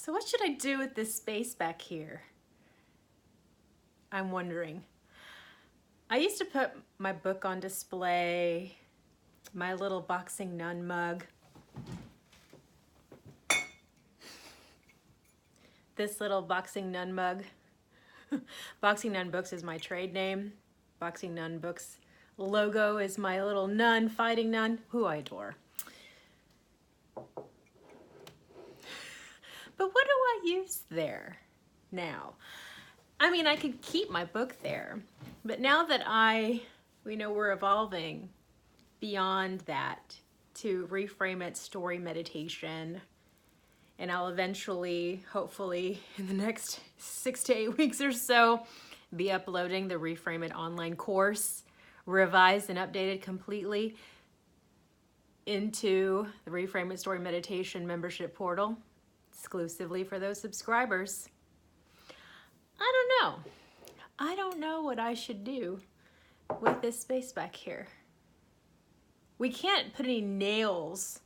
So what should I do with this space back here? I'm wondering. I used to put my book on display, my little boxing nun mug. This little boxing nun mug. Boxing Nun Books is my trade name. Boxing Nun Books logo is my little nun, fighting nun, who I adore. But what do I use there now? I mean, I could keep my book there, but now that we know we're evolving beyond that to Reframe It story meditation, and I'll eventually, hopefully, in the next 6 to 8 weeks or so, be uploading the Reframe It online course, revised and updated completely into the Reframe It story meditation membership portal, exclusively for those subscribers. I don't know. I don't know what I should do with this space back here. We can't put any nails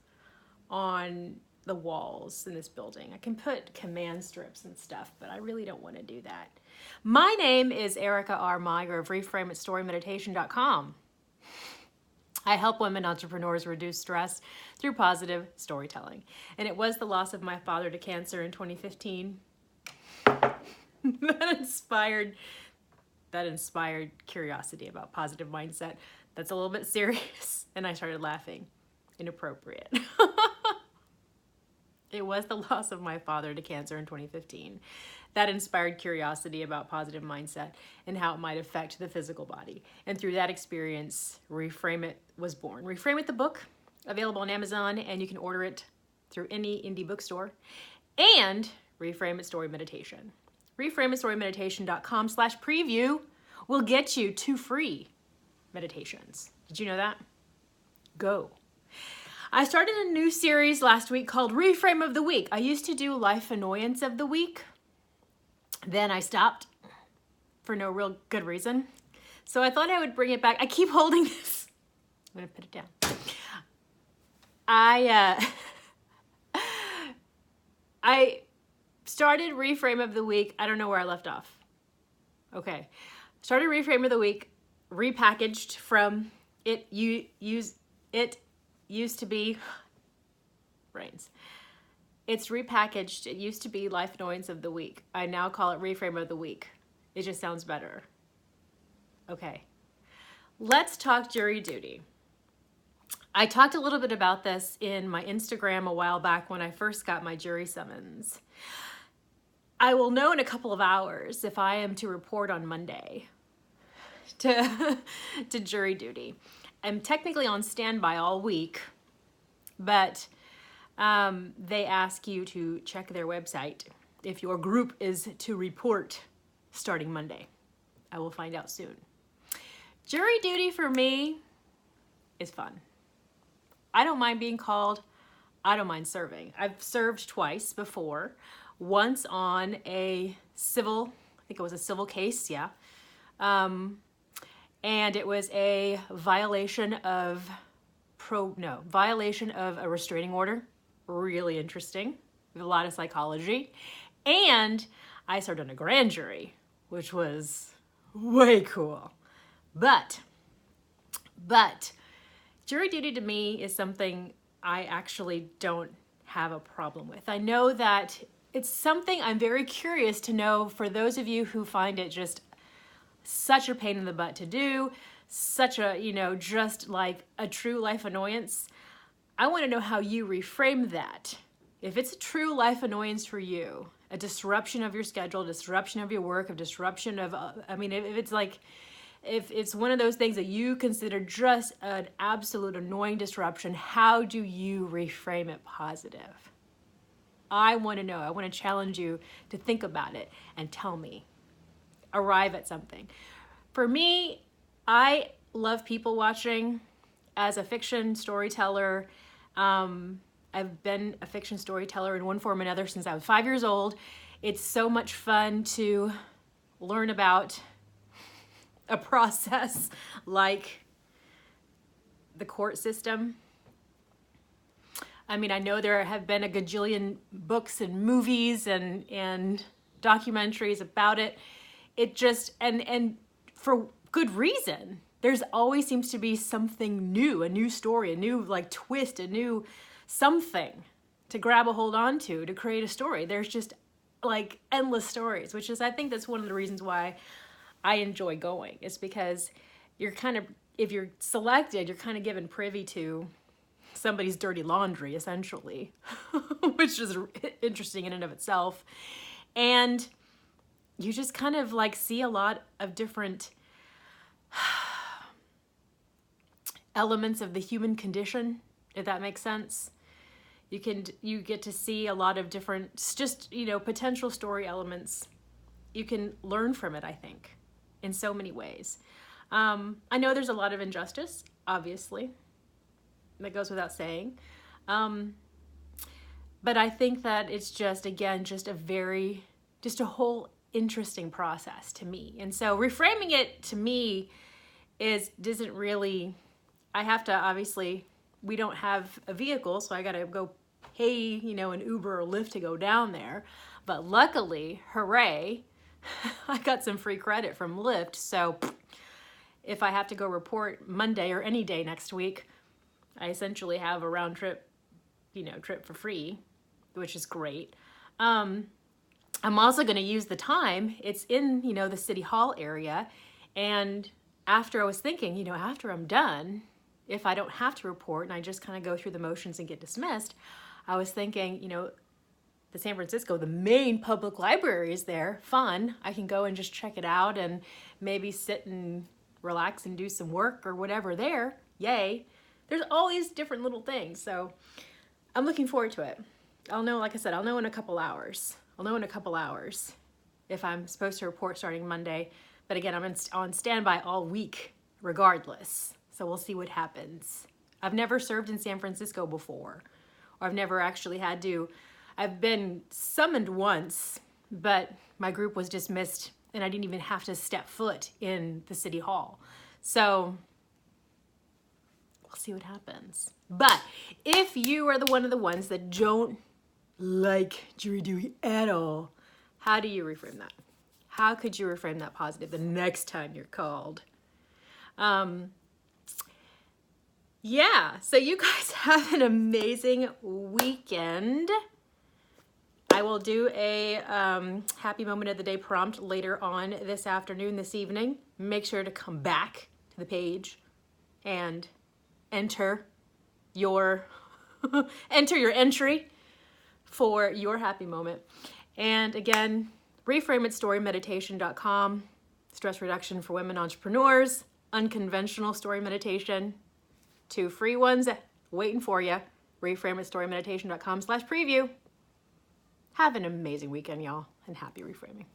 on the walls in this building. I can put command strips and stuff, but I really don't want to do that. My name is Erica R. Meyer of ReframeItStoryMeditation.com. I help women entrepreneurs reduce stress through positive storytelling. And it was the loss of my father to cancer in 2015 that inspired curiosity about positive mindset. That's a little bit serious, and I started laughing. Inappropriate. It was the loss of my father to cancer in 2015 that inspired curiosity about positive mindset and how it might affect the physical body. And through that experience, Reframe It was born. Reframe It, the book, available on Amazon, and you can order it through any indie bookstore. And Reframe It Story Meditation. ReframeItStoryMeditation.com/preview will get you 2 free meditations. Did you know that? Go. I started a new series last week called Reframe of the Week. I used to do Life Annoyance of the Week. Then I stopped for no real good reason. So I thought I would bring it back. I keep holding this. I'm going to put it down. I started Reframe of the Week. I don't know where I left off. Okay. Started Reframe of the Week, repackaged from it used to be brains. It's repackaged. It used to be Life Annoyance of the Week. I now call it Reframe of the Week. It just sounds better. Okay. Let's talk jury duty. I talked a little bit about this in my Instagram a while back when I first got my jury summons. I will know in a couple of hours if I am to report on Monday to jury duty. I'm technically on standby all week, but they ask you to check their website if your group is to report starting Monday. I will find out soon. Jury duty for me is fun. I don't mind being called. I don't mind serving. I've served twice before. Once on a civil, I think it was a civil case, yeah. And it was a violation of a restraining order. Really interesting, with a lot of psychology. And I served on a grand jury, which was way cool. But jury duty to me is something I actually don't have a problem with. I know that it's something I'm very curious to know for those of you who find it just such a pain in the butt to do, such a, just like a true life annoyance. I want to know how you reframe that. If it's a true life annoyance for you, a disruption of your schedule, disruption of your work, if it's one of those things that you consider just an absolute annoying disruption, how do you reframe it positive? I want to know. I want to challenge you to think about it and tell me. Arrive at something. For me, I love people watching. As a fiction storyteller, I've been a fiction storyteller in one form or another since I was 5 years old. It's so much fun to learn about a process like the court system. I mean, I know there have been a gajillion books and movies and documentaries about it. It just, and for good reason. There's always seems to be something new, a new story, a new like twist, a new something to grab a hold on to create a story. There's just like endless stories, which is, I think that's one of the reasons why I enjoy going, is because you're kind of, if you're selected, you're kind of given privy to somebody's dirty laundry, essentially, which is interesting in and of itself. And you just kind of like see a lot of different elements of the human condition, if that makes sense. You get to see a lot of different, just, you know, potential story elements. You can learn from it, I think, in so many ways. I know there's a lot of injustice, obviously. That goes without saying. But I think that it's just, again, just a whole interesting process to me. And so reframing it to me doesn't really, I have to, obviously, we don't have a vehicle, so I got to go pay, you know, an Uber or Lyft to go down there. But luckily, hooray, I got some free credit from Lyft. So if I have to go report Monday or any day next week, I essentially have a round trip, you know, trip for free, which is great. I'm also going to use the time. It's in, you know, the City Hall area. And after I was thinking, you know, after I'm done, if I don't have to report and I just kind of go through the motions and get dismissed, I was thinking, you know, the San Francisco, the main public library is there. Fun. I can go and just check it out and maybe sit and relax and do some work or whatever there. Yay. There's all these different little things. So I'm looking forward to it. I'll know, like I said, I'll know in a couple hours. If I'm supposed to report starting Monday. But again, I'm on standby all week regardless. So we'll see what happens. I've never served in San Francisco before. Or I've never actually had to. I've been summoned once, but my group was dismissed and I didn't even have to step foot in the City Hall. So we'll see what happens. But if you are one of the ones that don't like jury duty at all, how do you reframe that? How could you reframe that positive the next time you're called? Yeah, so you guys have an amazing weekend. I will do a happy moment of the day prompt later on this afternoon, this evening. Make sure to come back to the page and enter your entry for your happy moment. And again, reframeitstorymeditation.com, stress reduction for women entrepreneurs, unconventional story meditation, 2 free ones waiting for you. reframeitstorymeditation.com/preview. Have an amazing weekend, y'all, and happy reframing.